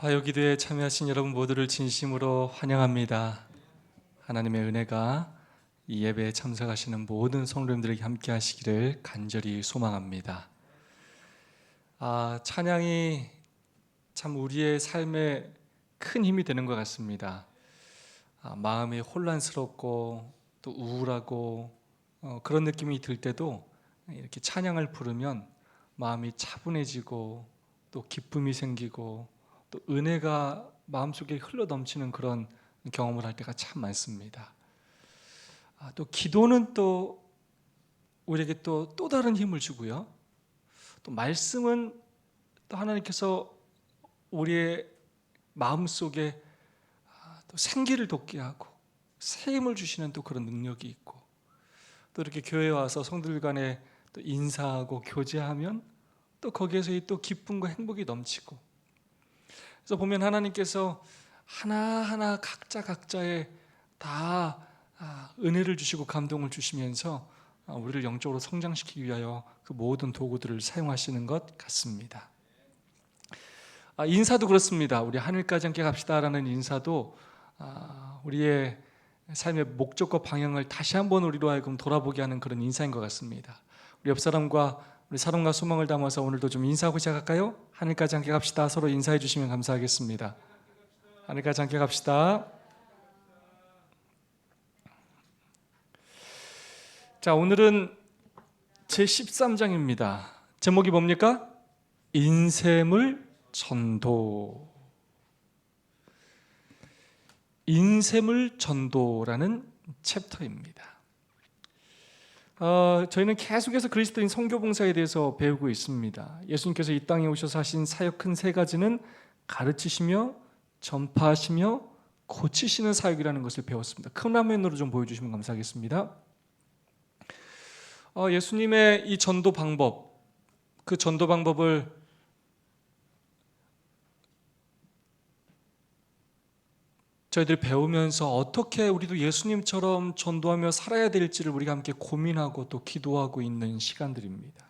화요기도에 참여하신 여러분 모두를 진심으로 환영합니다. 하나님의 은혜가 이 예배에 참석하시는 모든 성도님들에게 함께 하시기를 간절히 소망합니다. 찬양이 참 우리의 삶에 큰 힘이 되는 것 같습니다. 마음이 혼란스럽고 또 우울하고 그런 느낌이 들 때도 이렇게 찬양을 부르면 마음이 차분해지고 또 기쁨이 생기고 또 은혜가 마음속에 흘러 넘치는 그런 경험을 할 때가 참 많습니다. 또 기도는 또 우리에게 또 다른 힘을 주고요. 또 말씀은 또 하나님께서 우리의 마음속에 또 생기를 돋게 하고 새 힘을 주시는 또 그런 능력이 있고, 또 이렇게 교회에 와서 성도들 간에 또 인사하고 교제하면 또 거기에서 또 기쁨과 행복이 넘치고, 그래서 보면 하나님께서 하나하나 각자의 다 은혜를 주시고 감동을 주시면서 우리를 영적으로 성장시키기 위하여 그 모든 도구들을 사용하시는 것 같습니다. 인사도 그렇습니다. 우리 하늘까지 함께 갑시다라는 인사도 우리의 삶의 목적과 방향을 다시 한번 우리로 하여금 돌아보게 하는 그런 인사인 것 같습니다. 우리 옆 사람과 우리 사랑과 소망을 담아서 오늘도 좀 인사하고 시작할까요? 하늘까지 함께 갑시다. 서로 인사해 주시면 감사하겠습니다. 하늘까지 함께 갑시다. 자, 오늘은 제13장입니다. 제목이 뭡니까? 인샘을 전도. 인샘을 전도라는 챕터입니다. 저희는 계속해서 그리스도인 선교봉사에 대해서 배우고 있습니다. 예수님께서 이 땅에 오셔서 하신 사역 큰 세 가지는 가르치시며 전파하시며 고치시는 사역이라는 것을 배웠습니다. 큰 화면으로 좀 보여주시면 감사하겠습니다. 예수님의 이 전도 방법, 그 전도 방법을 저희들이 배우면서 어떻게 우리도 예수님처럼 전도하며 살아야 될지를 우리가 함께 고민하고 또 기도하고 있는 시간들입니다.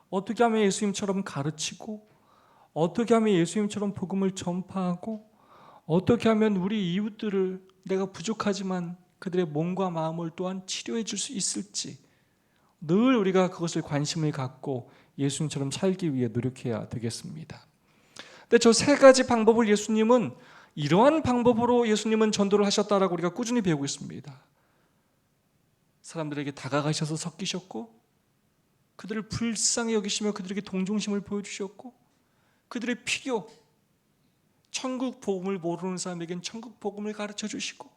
어떻게 하면 예수님처럼 가르치고, 어떻게 하면 예수님처럼 복음을 전파하고, 어떻게 하면 우리 이웃들을 내가 부족하지만 그들의 몸과 마음을 또한 치료해 줄 수 있을지, 늘 우리가 그것을 관심을 갖고 예수님처럼 살기 위해 노력해야 되겠습니다. 근데 저 세 가지 방법을 예수님은 이러한 방법으로 예수님은 전도를 하셨다라고 우리가 꾸준히 배우고 있습니다. 사람들에게 다가가셔서 섞이셨고, 그들을 불쌍히 여기시며 그들에게 동정심을 보여주셨고, 그들의 필요, 천국 복음을 모르는 사람에게는 천국 복음을 가르쳐 주시고,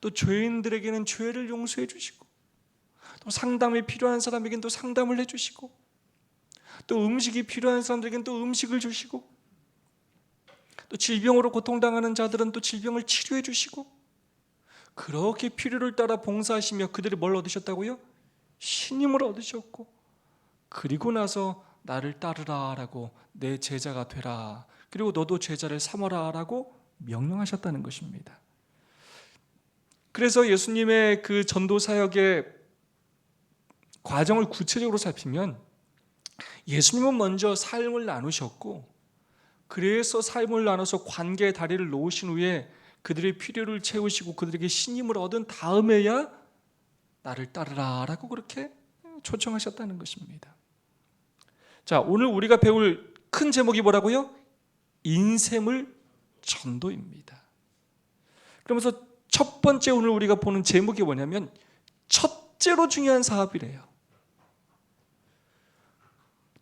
또 죄인들에게는 죄를 용서해 주시고, 또 상담이 필요한 사람에게는 또 상담을 해주시고, 또 음식이 필요한 사람들에게는 또 음식을 주시고, 또 질병으로 고통당하는 자들은 또 질병을 치료해 주시고, 그렇게 필요를 따라 봉사하시며 그들이 뭘 얻으셨다고요? 신임을 얻으셨고, 그리고 나서 나를 따르라 라고, 내 제자가 되라, 그리고 너도 제자를 삼아라 라고 명령하셨다는 것입니다. 그래서 예수님의 그 전도 사역의 과정을 구체적으로 살피면, 예수님은 먼저 삶을 나누셨고, 그래서 삶을 나눠서 관계의 다리를 놓으신 후에 그들의 필요를 채우시고 그들에게 신임을 얻은 다음에야 나를 따르라 라고 그렇게 초청하셨다는 것입니다. 자, 오늘 우리가 배울 큰 제목이 뭐라고요? 인샘을 전도입니다. 그러면서 첫 번째 오늘 우리가 보는 제목이 뭐냐면, 첫째로 중요한 사업이래요.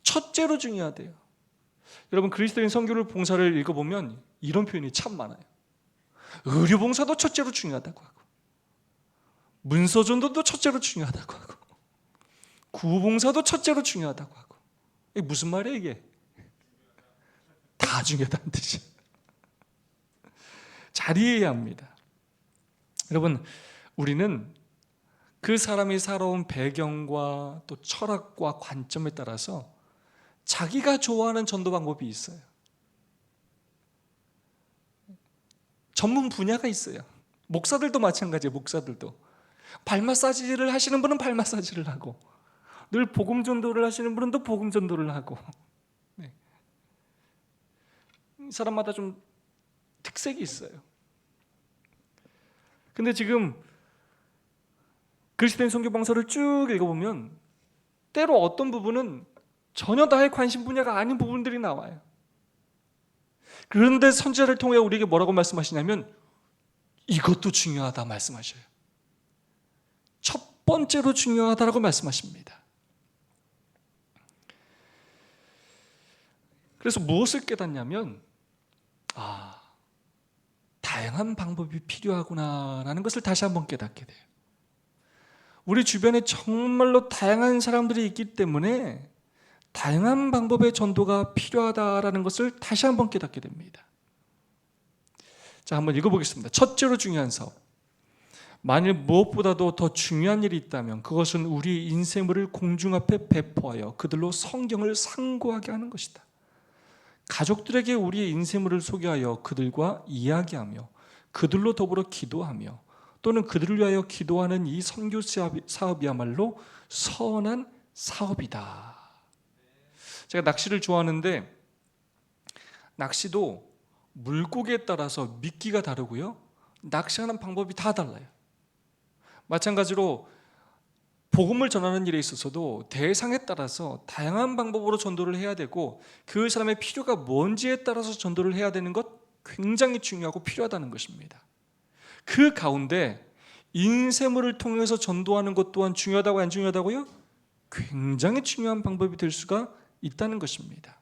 첫째로 중요하대요. 여러분, 그리스도인 선교를 봉사를 읽어보면 이런 표현이 참 많아요. 의료봉사도 첫째로 중요하다고 하고, 문서전도도 첫째로 중요하다고 하고, 구호봉사도 첫째로 중요하다고 하고. 이게 무슨 말이에요 이게? 다 중요하다는 뜻이에요. 잘 이해해야 합니다. 여러분, 우리는 그 사람이 살아온 배경과 또 철학과 관점에 따라서 자기가 좋아하는 전도 방법이 있어요. 전문 분야가 있어요. 목사들도 마찬가지예요. 목사들도 발 마사지를 하시는 분은 발 마사지를 하고, 늘 복음 전도를 하시는 분은 또 복음 전도를 하고, 사람마다 좀 특색이 있어요. 근데 지금 그리스도인 선교방서를 쭉 읽어보면 때로 어떤 부분은 전혀 나의 관심 분야가 아닌 부분들이 나와요. 그런데 선지자를 통해 우리에게 뭐라고 말씀하시냐면 이것도 중요하다 말씀하셔요. 첫 번째로 중요하다라고 말씀하십니다. 그래서 무엇을 깨닫냐면 다양한 방법이 필요하구나라는 것을 다시 한번 깨닫게 돼요. 우리 주변에 정말로 다양한 사람들이 있기 때문에 다양한 방법의 전도가 필요하다라는 것을 다시 한번 깨닫게 됩니다. 자, 한번 읽어보겠습니다. 첫째로 중요한 사업. 만일 무엇보다도 더 중요한 일이 있다면 그것은 우리 인생물을 공중 앞에 배포하여 그들로 성경을 상고하게 하는 것이다. 가족들에게 우리의 인생물을 소개하여 그들과 이야기하며 그들로 더불어 기도하며 또는 그들을 위하여 기도하는 이 선교 사업이야말로 선한 사업이다. 제가 낚시를 좋아하는데 낚시도 물고기에 따라서 미끼가 다르고요, 낚시하는 방법이 다 달라요. 마찬가지로 복음을 전하는 일에 있어서도 대상에 따라서 다양한 방법으로 전도를 해야 되고 그 사람의 필요가 뭔지에 따라서 전도를 해야 되는 것 굉장히 중요하고 필요하다는 것입니다. 그 가운데 인쇄물을 통해서 전도하는 것 또한 중요하다고 안 중요하다고요? 굉장히 중요한 방법이 될 수가 있다는 것입니다.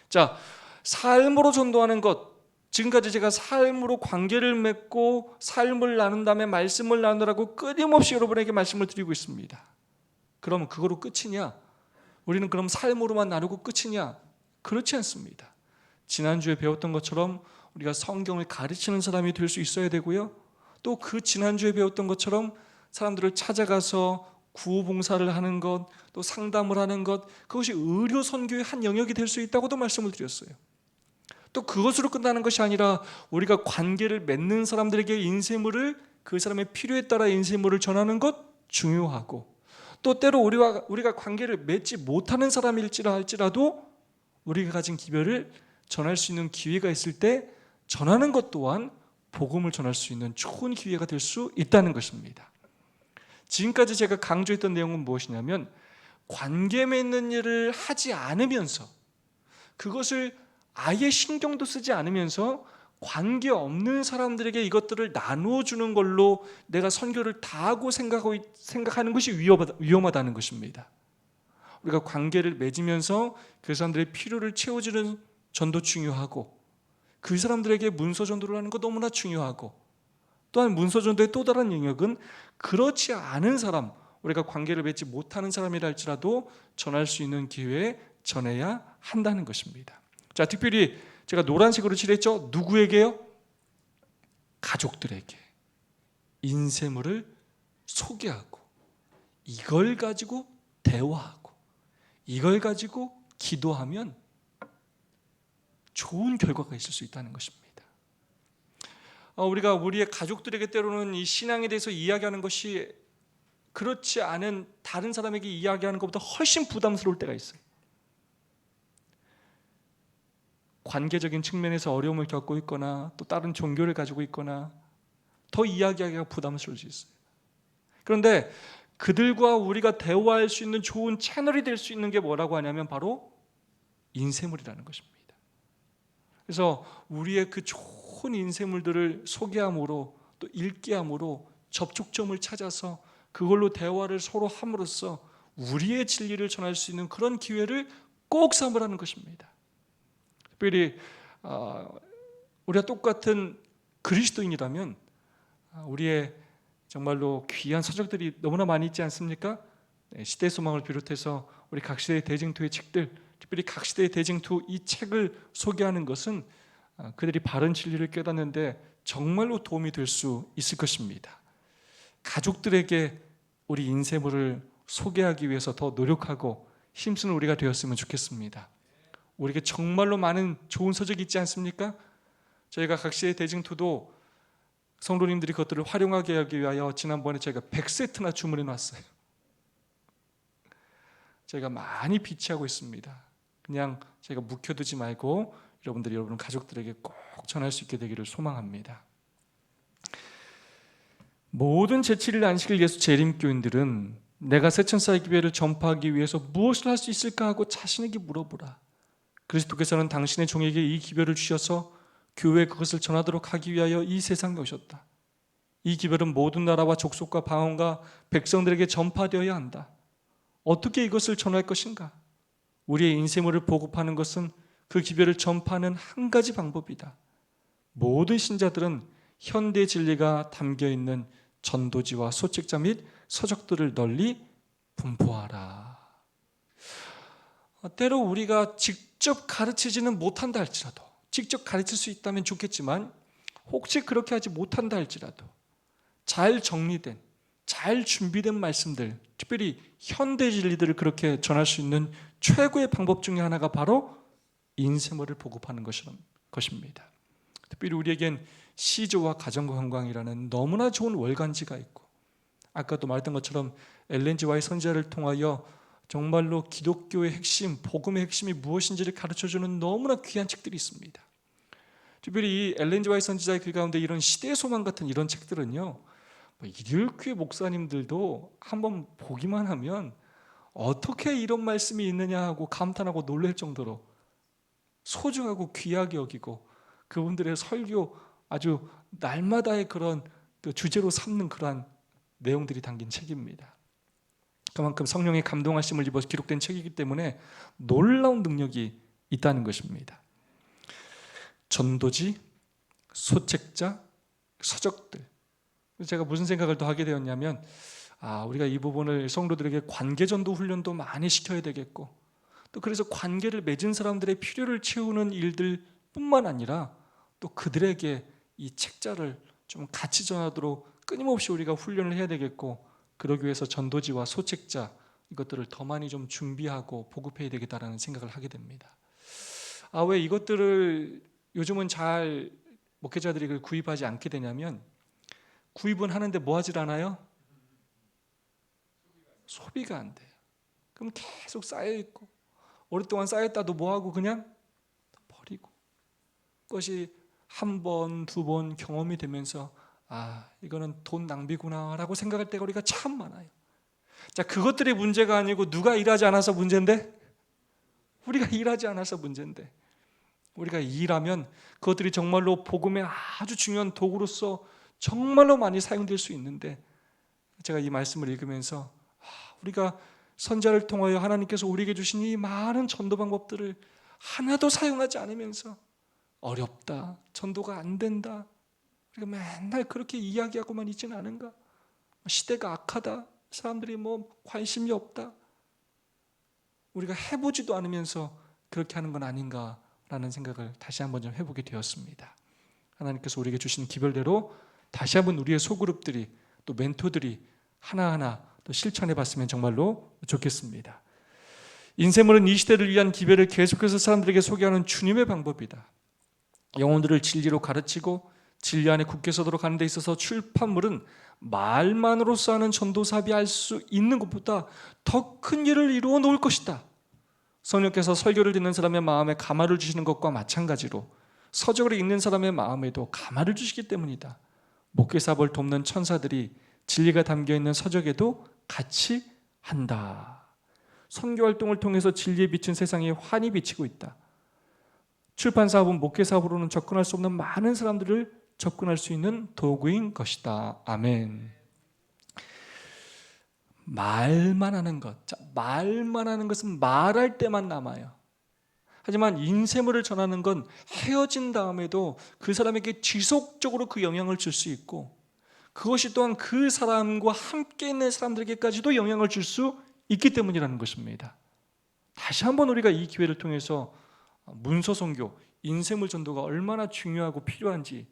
자, 삶으로 전도하는 것, 지금까지 제가 삶으로 관계를 맺고 삶을 나눈 다음에 말씀을 나누라고 끊임없이 여러분에게 말씀을 드리고 있습니다. 그럼 그거로 끝이냐? 우리는 그럼 삶으로만 나누고 끝이냐? 그렇지 않습니다. 지난주에 배웠던 것처럼 우리가 성경을 가르치는 사람이 될 수 있어야 되고요, 또 그 지난주에 배웠던 것처럼 사람들을 찾아가서 구호봉사를 하는 것, 또 상담을 하는 것, 그것이 의료 선교의 한 영역이 될 수 있다고도 말씀을 드렸어요. 또 그것으로 끝나는 것이 아니라 우리가 관계를 맺는 사람들에게 인쇄물을, 그 사람의 필요에 따라 인쇄물을 전하는 것 중요하고, 또 때로 우리가 관계를 맺지 못하는 사람일지라도 우리가 가진 기별을 전할 수 있는 기회가 있을 때 전하는 것 또한 복음을 전할 수 있는 좋은 기회가 될 수 있다는 것입니다. 지금까지 제가 강조했던 내용은 무엇이냐면 관계 맺는 일을 하지 않으면서, 그것을 아예 신경도 쓰지 않으면서 관계없는 사람들에게 이것들을 나누어주는 걸로 내가 선교를 다하고 생각하는 것이 위험하다는 것입니다. 우리가 관계를 맺으면서 그 사람들의 필요를 채워주는 전도 중요하고, 그 사람들에게 문서 전도를 하는 것 너무나 중요하고, 또한 문서 전도의 또 다른 영역은 그렇지 않은 사람, 우리가 관계를 맺지 못하는 사람이라 할지라도 전할 수 있는 기회에 전해야 한다는 것입니다. 자, 특별히 제가 노란색으로 칠했죠. 누구에게요? 가족들에게 인쇄물을 소개하고, 이걸 가지고 대화하고, 이걸 가지고 기도하면 좋은 결과가 있을 수 있다는 것입니다. 우리가 우리의 가족들에게 때로는 이 신앙에 대해서 이야기하는 것이 그렇지 않은 다른 사람에게 이야기하는 것보다 훨씬 부담스러울 때가 있어요. 관계적인 측면에서 어려움을 겪고 있거나 또 다른 종교를 가지고 있거나 더 이야기하기가 부담스러울 수 있어요. 그런데 그들과 우리가 대화할 수 있는 좋은 채널이 될 수 있는 게 뭐라고 하냐면 바로 인쇄물이라는 것입니다. 그래서 우리의 그 좋은 인쇄물들을 소개함으로 또 읽게 함으로 접촉점을 찾아서 그걸로 대화를 서로 함으로써 우리의 진리를 전할 수 있는 그런 기회를 꼭 삼으라는 것입니다. 특별히 우리가 똑같은 그리스도인이라면 우리의 정말로 귀한 서적들이 너무나 많이 있지 않습니까? 시대의 소망을 비롯해서 우리 각시대의 대쟁투의 책들, 특별히 각시대의 대쟁투 이 책을 소개하는 것은 그들이 바른 진리를 깨닫는데 정말로 도움이 될 수 있을 것입니다. 가족들에게 우리 인쇄물을 소개하기 위해서 더 노력하고 힘쓰는 우리가 되었으면 좋겠습니다. 우리에게 정말로 많은 좋은 서적이 있지 않습니까? 저희가 각시의 대쟁투도 성도님들이 그것들을 활용하게 하기 위하여 지난번에 저희가 100세트나 주문해 놨어요. 저희가 많이 비치하고 있습니다. 그냥 저희가 묵혀두지 말고 여러분들이 여러분 가족들에게 꼭 전할 수 있게 되기를 소망합니다. 모든 제7일 안식일 예수 재림교인들은 내가 새천사의 기회를 전파하기 위해서 무엇을 할 수 있을까 하고 자신에게 물어보라. 그리스도께서는 당신의 종에게 이 기별을 주셔서 교회에 그것을 전하도록 하기 위하여 이 세상에 오셨다. 이 기별은 모든 나라와 족속과 방언과 백성들에게 전파되어야 한다. 어떻게 이것을 전할 것인가? 우리의 인생을 보급하는 것은 그 기별을 전파하는 한 가지 방법이다. 모든 신자들은 현대 진리가 담겨있는 전도지와 소책자 및 서적들을 널리 분포하라. 때로 우리가 직접 가르치지는 못한다 할지라도, 직접 가르칠 수 있다면 좋겠지만 혹시 그렇게 하지 못한다 할지라도 잘 정리된, 잘 준비된 말씀들, 특별히 현대 진리들을 그렇게 전할 수 있는 최고의 방법 중에 하나가 바로 인쇄물을 보급하는 것입니다. 특별히 우리에겐 시조와 가정관광이라는 너무나 좋은 월간지가 있고, 아까도 말했던 것처럼 엘렌 지 화이트 선지자를 통하여 정말로 기독교의 핵심, 복음의 핵심이 무엇인지를 가르쳐주는 너무나 귀한 책들이 있습니다. 특별히 이 엘렌 지 화이트 선지자의 글 가운데 이런 시대의 소망 같은 이런 책들은요, 일일교회 목사님들도 한번 보기만 하면 어떻게 이런 말씀이 있느냐 하고 감탄하고 놀랄 정도로 소중하고 귀하게 여기고 그분들의 설교 아주 날마다의 그런 주제로 삼는 그러한 내용들이 담긴 책입니다. 그만큼 성령의 감동하심을 입어서 기록된 책이기 때문에 놀라운 능력이 있다는 것입니다. 전도지, 소책자, 서적들. 제가 무슨 생각을 더 하게 되었냐면, 우리가 이 부분을 성도들에게 관계전도 훈련도 많이 시켜야 되겠고, 또 그래서 관계를 맺은 사람들의 필요를 채우는 일들 뿐만 아니라 또 그들에게 이 책자를 좀 같이 전하도록 끊임없이 우리가 훈련을 해야 되겠고, 그러기 위해서 전도지와 소책자 이것들을 더 많이 좀 준비하고 보급해야 되겠다라는 생각을 하게 됩니다. 왜 이것들을 요즘은 잘 목회자들이 구입하지 않게 되냐면, 구입은 하는데 뭐 하질 않아요? 소비가 안 돼요. 그럼 계속 쌓여있고, 오랫동안 쌓였다도 뭐하고 그냥 버리고, 그것이 한 번, 두 번 경험이 되면서 이거는 돈 낭비구나 라고 생각할 때가 우리가 참 많아요. 자, 그것들이 문제가 아니고 누가 일하지 않아서 문제인데? 우리가 일하지 않아서 문제인데, 우리가 일하면 그것들이 정말로 복음의 아주 중요한 도구로서 정말로 많이 사용될 수 있는데, 제가 이 말씀을 읽으면서 우리가 선자를 통하여 하나님께서 우리에게 주신 이 많은 전도 방법들을 하나도 사용하지 않으면서 어렵다, 전도가 안 된다, 우리가 맨날 그렇게 이야기하고만 있지는 않은가? 시대가 악하다, 사람들이 관심이 없다, 우리가 해보지도 않으면서 그렇게 하는 건 아닌가라는 생각을 다시 한번 좀 해보게 되었습니다. 하나님께서 우리에게 주신 기별대로 다시 한번 우리의 소그룹들이, 또 멘토들이 하나하나 또 실천해 봤으면 정말로 좋겠습니다. 인쇄물은 이 시대를 위한 기별을 계속해서 사람들에게 소개하는 주님의 방법이다. 영혼들을 진리로 가르치고 진리 안에 굳게 서도록 하는 데 있어서 출판물은 말만으로써 하는 전도사업이 할 수 있는 것보다 더 큰 일을 이루어 놓을 것이다. 성령께서 설교를 듣는 사람의 마음에 감화를 주시는 것과 마찬가지로 서적을 읽는 사람의 마음에도 감화를 주시기 때문이다. 목회사업을 돕는 천사들이 진리가 담겨있는 서적에도 같이 한다. 선교활동을 통해서 진리에 비친 세상에 환히 비치고 있다. 출판사업은 목회사업으로는 접근할 수 없는 많은 사람들을 접근할 수 있는 도구인 것이다. 아멘. 말만 하는 것, 말만 하는 것은 말할 때만 남아요. 하지만 인쇄물을 전하는 건 헤어진 다음에도 그 사람에게 지속적으로 그 영향을 줄 수 있고, 그것이 또한 그 사람과 함께 있는 사람들에게까지도 영향을 줄 수 있기 때문이라는 것입니다. 다시 한번 우리가 이 기회를 통해서 문서 선교, 인쇄물 전도가 얼마나 중요하고 필요한지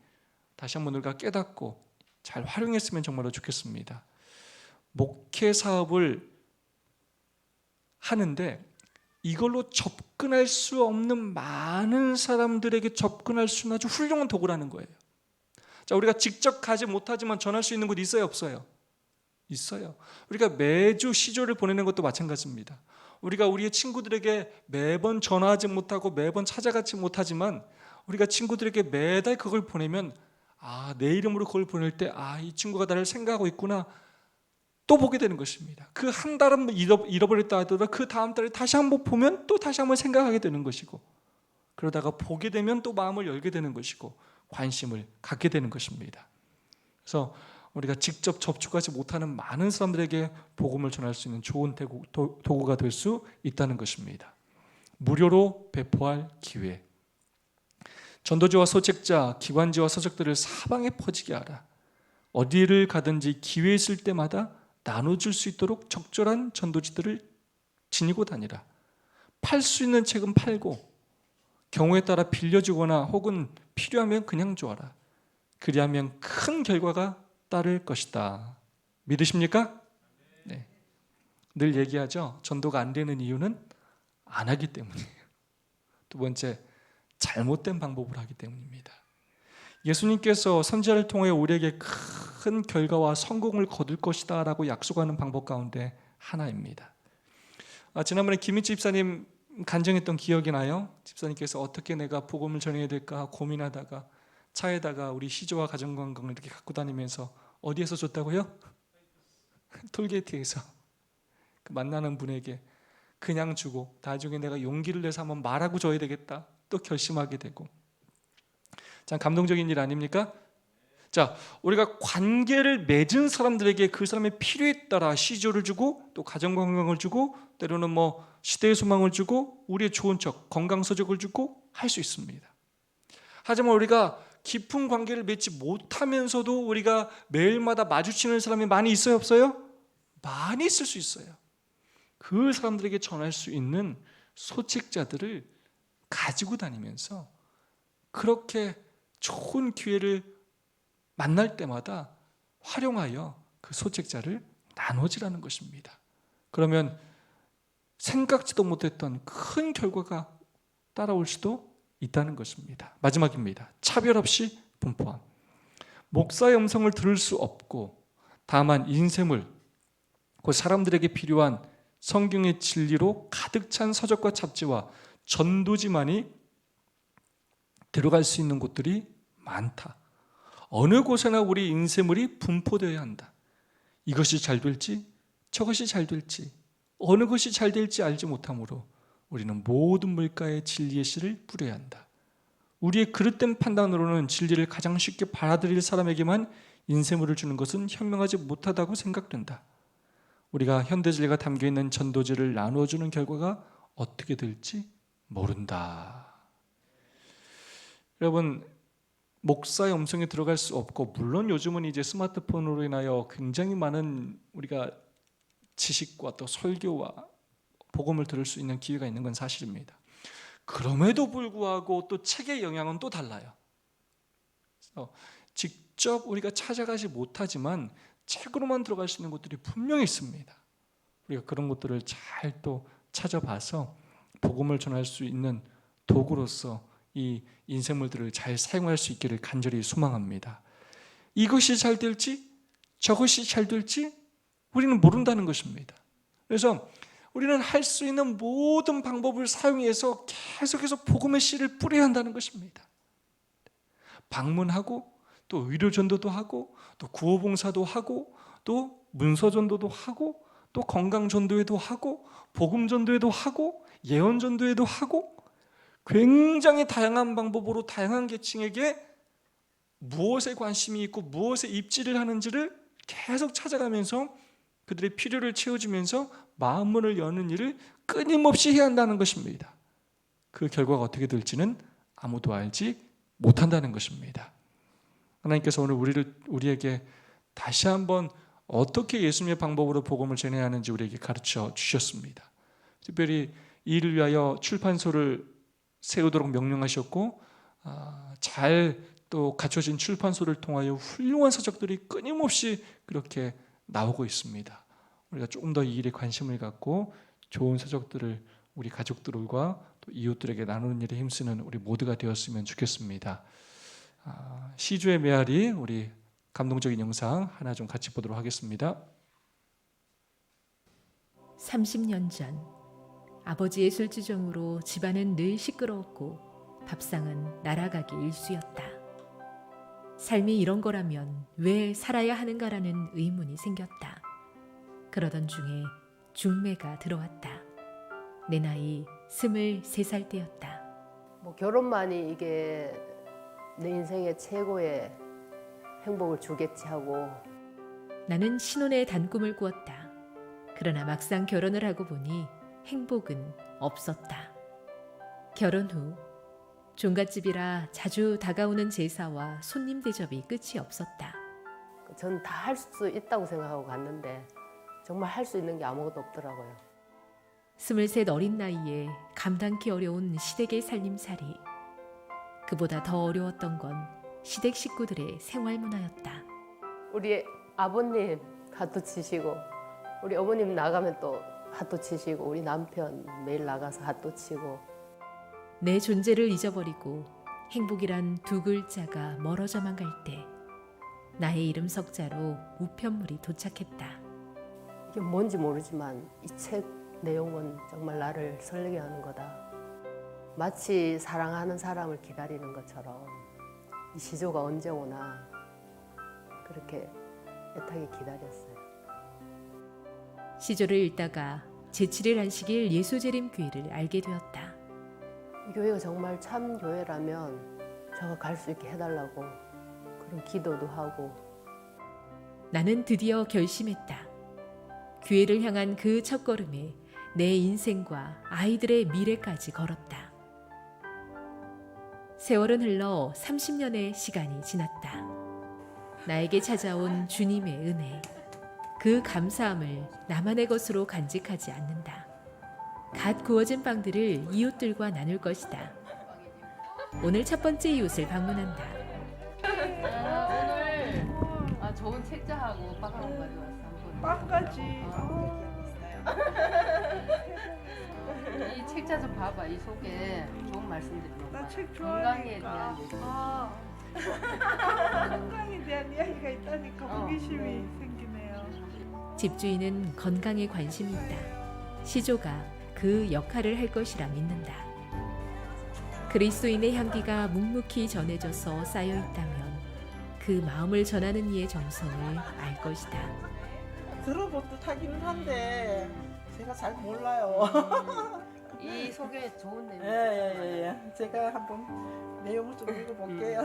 다시 한번 우리가 깨닫고 잘 활용했으면 정말로 좋겠습니다. 목회 사업을 하는데 이걸로 접근할 수 없는 많은 사람들에게 접근할 수 있는 아주 훌륭한 도구라는 거예요. 자, 우리가 직접 가지 못하지만 전할 수 있는 곳 있어요, 없어요? 있어요. 우리가 매주 시조를 보내는 것도 마찬가지입니다. 우리가 우리의 친구들에게 매번 전화하지 못하고 매번 찾아가지 못하지만 우리가 친구들에게 매달 그걸 보내면 내 이름으로 그걸 보낼 때 이 친구가 나를 생각하고 있구나 또 보게 되는 것입니다. 그 한 달은 잃어버렸다 하더라도 그 다음 달에 다시 한번 보면 또 다시 한번 생각하게 되는 것이고, 그러다가 보게 되면 또 마음을 열게 되는 것이고 관심을 갖게 되는 것입니다. 그래서 우리가 직접 접촉하지 못하는 많은 사람들에게 복음을 전할 수 있는 좋은 도구가 될 수 있다는 것입니다. 무료로 배포할 기회. 전도지와 소책자, 기관지와 서적들을 사방에 퍼지게 하라. 어디를 가든지 기회 있을 때마다 나눠줄 수 있도록 적절한 전도지들을 지니고 다니라. 팔 수 있는 책은 팔고 경우에 따라 빌려주거나 혹은 필요하면 그냥 줘라. 그리하면 큰 결과가 따를 것이다. 믿으십니까? 네. 늘 얘기하죠. 전도가 안 되는 이유는 안 하기 때문이에요. 두 번째, 잘못된 방법을 하기 때문입니다. 예수님께서 선지자를 통해 우리에게 큰 결과와 성공을 거둘 것이다 라고 약속하는 방법 가운데 하나입니다. 지난번에 김인치 집사님 간증했던 기억이 나요. 집사님께서 어떻게 내가 복음을 전해야 될까 고민하다가 차에다가 우리 시조와 가정관광을 이렇게 갖고 다니면서 어디에서 줬다고요? 톨게이트에서 그 만나는 분에게 그냥 주고 나중에 내가 용기를 내서 한번 말하고 줘야 되겠다 또 결심하게 되고, 참 감동적인 일 아닙니까? 자, 우리가 관계를 맺은 사람들에게 그 사람의 필요에 따라 시조를 주고 또 가정관광을 주고 때로는 시대의 소망을 주고 우리의 좋은 척 건강서적을 주고 할 수 있습니다. 하지만 우리가 깊은 관계를 맺지 못하면서도 우리가 매일마다 마주치는 사람이 많이 있어요, 없어요? 많이 있을 수 있어요. 그 사람들에게 전할 수 있는 소책자들을 가지고 다니면서 그렇게 좋은 기회를 만날 때마다 활용하여 그 소책자를 나눠지라는 것입니다. 그러면 생각지도 못했던 큰 결과가 따라올 수도 있다는 것입니다. 마지막입니다. 차별 없이 분포함. 목사의 음성을 들을 수 없고 다만 인쇄물, 그 사람들에게 필요한 성경의 진리로 가득 찬 서적과 잡지와 전도지만이 들어갈 수 있는 곳들이 많다. 어느 곳에나 우리 인쇄물이 분포되어야 한다. 이것이 잘 될지 저것이 잘 될지 어느 것이 잘 될지 알지 못하므로 우리는 모든 물가에 진리의 씨를 뿌려야 한다. 우리의 그릇된 판단으로는 진리를 가장 쉽게 받아들일 사람에게만 인쇄물을 주는 것은 현명하지 못하다고 생각된다. 우리가 현대진리가 담겨있는 전도지를 나누어주는 결과가 어떻게 될지 모른다. 여러분, 목사의 음성에 들어갈 수 없고, 물론 요즘은 이제 스마트폰으로 인하여 굉장히 많은 우리가 지식과 또 설교와 복음을 들을 수 있는 기회가 있는 건 사실입니다. 그럼에도 불구하고 또 책의 영향은 또 달라요. 직접 우리가 찾아가지 못하지만 책으로만 들어갈 수 있는 것들이 분명히 있습니다. 우리가 그런 것들을 잘 또 찾아봐서 복음을 전할 수 있는 도구로서 이 인쇄물들을 잘 사용할 수 있기를 간절히 소망합니다. 이것이 잘 될지 저것이 잘 될지 우리는 모른다는 것입니다. 그래서 우리는 할 수 있는 모든 방법을 사용해서 계속해서 복음의 씨를 뿌려야 한다는 것입니다. 방문하고 또 의료전도도 하고 또 구호봉사도 하고 또 문서전도도 하고 또 건강전도회도 하고 복음전도회도 하고 예언전도회도 하고 굉장히 다양한 방법으로 다양한 계층에게 무엇에 관심이 있고 무엇에 입지를 하는지를 계속 찾아가면서 그들의 필요를 채워주면서 마음문을 여는 일을 끊임없이 해야 한다는 것입니다. 그 결과가 어떻게 될지는 아무도 알지 못한다는 것입니다. 하나님께서 오늘 우리에게 다시 한번 어떻게 예수님의 방법으로 복음을 전해야 하는지 우리에게 가르쳐 주셨습니다. 특별히 이를 위하여 출판소를 세우도록 명령하셨고 잘 또 갖춰진 출판소를 통하여 훌륭한 서적들이 끊임없이 그렇게 나오고 있습니다. 우리가 조금 더 이 일에 관심을 갖고 좋은 서적들을 우리 가족들과 또 이웃들에게 나누는 일에 힘쓰는 우리 모두가 되었으면 좋겠습니다. 시주의 메아리, 우리 감동적인 영상 하나 좀 같이 보도록 하겠습니다. 30년 전 아버지의 술주정으로 집안은 늘 시끄러웠고 밥상은 날아가기 일쑤였다. 삶이 이런 거라면 왜 살아야 하는가라는 의문이 생겼다. 그러던 중에 중매가 들어왔다. 내 나이 23살 때였다. 뭐 결혼만이 이게 내 인생의 최고의 행복을 주겠지 하고 나는 신혼의 단꿈을 꾸었다. 그러나 막상 결혼을 하고 보니 행복은 없었다. 결혼 후 종갓집이라 자주 다가오는 제사와 손님 대접이 끝이 없었다. 전 다 할 수 있다고 생각하고 갔는데 정말 할 수 있는 게 아무것도 없더라고요. 23 어린 나이에 감당기 어려운 시댁의 살림살이. 그보다 더 어려웠던 건 시댁 식구들의 생활 문화였다. 우리 아버님 핫도 치시고 우리 어머님 나가면 또 핫도 치시고 우리 남편 매일 나가서 핫도 치고 내 존재를 잊어버리고 행복이란 두 글자가 멀어져만 갈 때 나의 이름 석자로 우편물이 도착했다. 이게 뭔지 모르지만 이 책 내용은 정말 나를 설레게 하는 거다. 마치 사랑하는 사람을 기다리는 것처럼 이 시조가 언제 오나 그렇게 애타게 기다렸어요. 시조를 읽다가 제7일 안식일 예수재림교회를 알게 되었다. 이 교회가 정말 참 교회라면 저가 갈 수 있게 해달라고 그런 기도도 하고 나는 드디어 결심했다. 교회를 향한 그 첫걸음에 내 인생과 아이들의 미래까지 걸었다. 세월은 흘러 30년의 시간이 지났다. 나에게 찾아온 주님의 은혜, 그 감사함을 나만의 것으로 간직하지 않는다. 갓 구워진 빵들을 이웃들과 나눌 것이다. 오늘 첫 번째 이웃을 방문한다. 오늘 좋은 책자하고 빵하고 가져왔어. 빵까지. 이 책자 좀 봐봐. 이 속에 좋은 말씀들이 너무 나 많아. 책 건강에 좋아하니까. 대한 얘기. 건강에 대한 이야기가 있다니까 호기심이 네. 생기네요. 집주인은 건강에 관심이 있다. 시조가 그 역할을 할 것이라 믿는다. 그리스도인의 향기가 묵묵히 전해져서 쌓여 있다면 그 마음을 전하는 이의 정성을 알 것이다. 들어본 듯 하기는 한데 제가 잘 몰라요. 이 속에 좋은 내용. 예예예. 제가 한번 내용을 좀 읽어볼게요.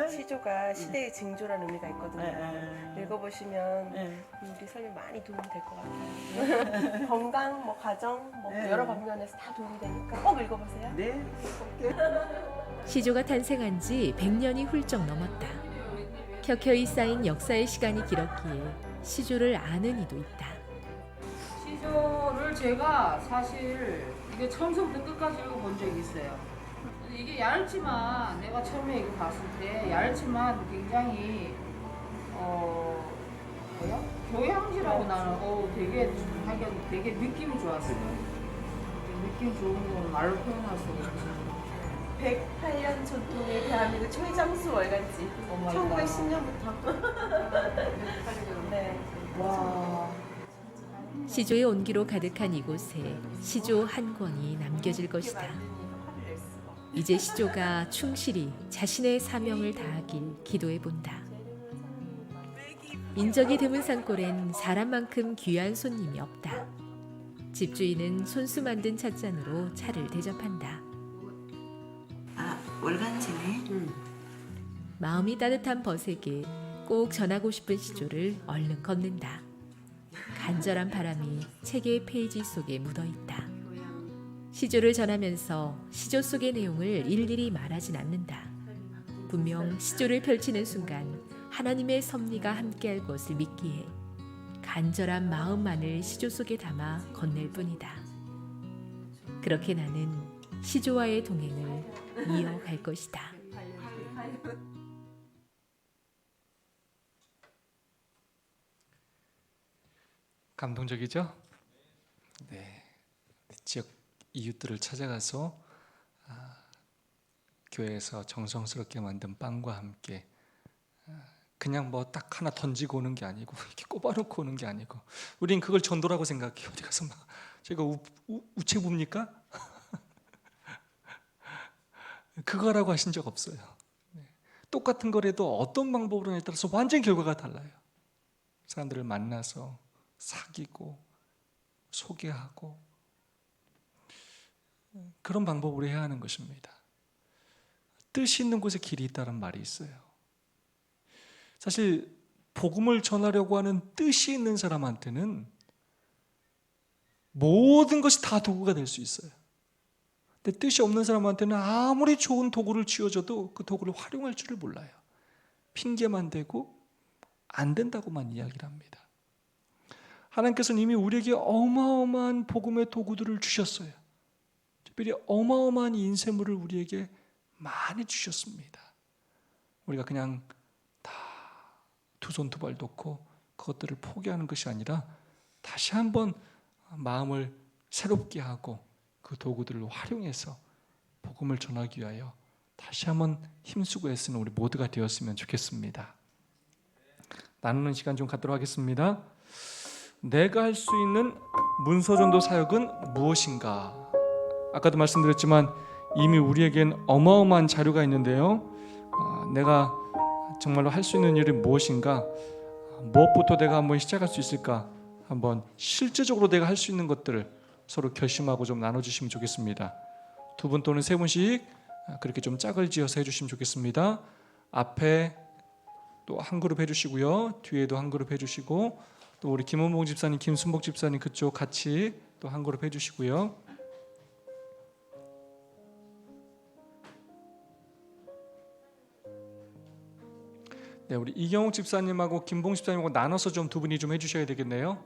시조가 시대의 징조라는 의미가 있거든요. 예, 예. 읽어보시면 예. 우리 삶에 많이 도움이 될 것 같아요. 건강, 뭐 가정, 뭐 네. 여러 방면에서 다 도움이 되니까 꼭 읽어보세요. 네. 볼게요. 시조가 탄생한 지 100년이 훌쩍 넘었다. 켜켜이 쌓인 역사의 시간이 길었기에 시조를 아는 이도 있다. 시조를 제가 사실 이게 처음부터 끝까지 읽어본 적이 있어요. 근데 이게 얇지만 내가 처음에 이거 봤을 때 얇지만 굉장히 뭐야? 교양지라고 나는 되게 느낌이 좋았어요. 느낌 좋은 거 말로 표현할 수 없어요. 108년 전통의 대한민국 최장수 월간지. 1910년부터. 네. 와. 시조의 온기로 가득한 이곳에 시조 한 권이 남겨질 것이다. 이제 시조가 충실히 자신의 사명을 다하길 기도해 본다. 인적이 드문 산골엔 사람만큼 귀한 손님이 없다. 집주인은 손수 만든 찻잔으로 차를 대접한다. 아, 월간지네. 마음이 따뜻한 벗에게 꼭 전하고 싶은 시조를 얼른 건넨다. 간절한 바람이 책의 페이지 속에 묻어있다. 시조를 전하면서 시조 속의 내용을 일일이 말하진 않는다. 분명 시조를 펼치는 순간 하나님의 섭리가 함께할 것을 믿기에 간절한 마음만을 시조 속에 담아 건넬 뿐이다. 그렇게 나는 시조와의 동행을 이어갈 것이다. 감동적이죠? 네. 지역 이웃들을 찾아가서 교회에서 정성스럽게 만든 빵과 함께 그냥 뭐 딱 하나 던지고 오는 게 아니고 이렇게 꼽아놓고 오는 게 아니고 우린 그걸 전도라고 생각해요. 어디 가서 막 제가 우체부입니까? 그거라고 하신 적 없어요. 똑같은 거라도 어떤 방법으로에 따라서 완전 결과가 달라요. 사람들을 만나서 사귀고 소개하고 그런 방법으로 해야 하는 것입니다. 뜻이 있는 곳에 길이 있다는 말이 있어요. 사실 복음을 전하려고 하는 뜻이 있는 사람한테는 모든 것이 다 도구가 될 수 있어요. 근데 뜻이 없는 사람한테는 아무리 좋은 도구를 쥐어줘도 그 도구를 활용할 줄을 몰라요. 핑계만 대고 안 된다고만 이야기를 합니다. 하나님께서는 이미 우리에게 어마어마한 복음의 도구들을 주셨어요. 특별히 어마어마한 인쇄물을 우리에게 많이 주셨습니다. 우리가 그냥 다 두 손 두 발 놓고 그것들을 포기하는 것이 아니라 다시 한번 마음을 새롭게 하고 그 도구들을 활용해서 복음을 전하기 위하여 다시 한번 힘쓰고 애쓰는 우리 모두가 되었으면 좋겠습니다. 나누는 시간 좀 갖도록 하겠습니다. 내가 할 수 있는 문서전도 사역은 무엇인가? 아까도 말씀드렸지만 이미 우리에겐 어마어마한 자료가 있는데요. 내가 정말로 할 수 있는 일이 무엇인가? 무엇부터 내가 한번 시작할 수 있을까? 한번 실제적으로 내가 할 수 있는 것들을 서로 결심하고 좀 나눠주시면 좋겠습니다. 2분 또는 3분씩 그렇게 좀 짝을 지어서 해주시면 좋겠습니다. 앞에 또 한 그룹 해주시고요. 뒤에도 한 그룹 해주시고 또 우리 김원봉 집사님, 김순복 집사님 그쪽 같이 또 한 그룹 해주시고요. 네, 우리 이경욱 집사님하고 김봉 집사님하고 나눠서 좀 두 분이 좀 해주셔야 되겠네요.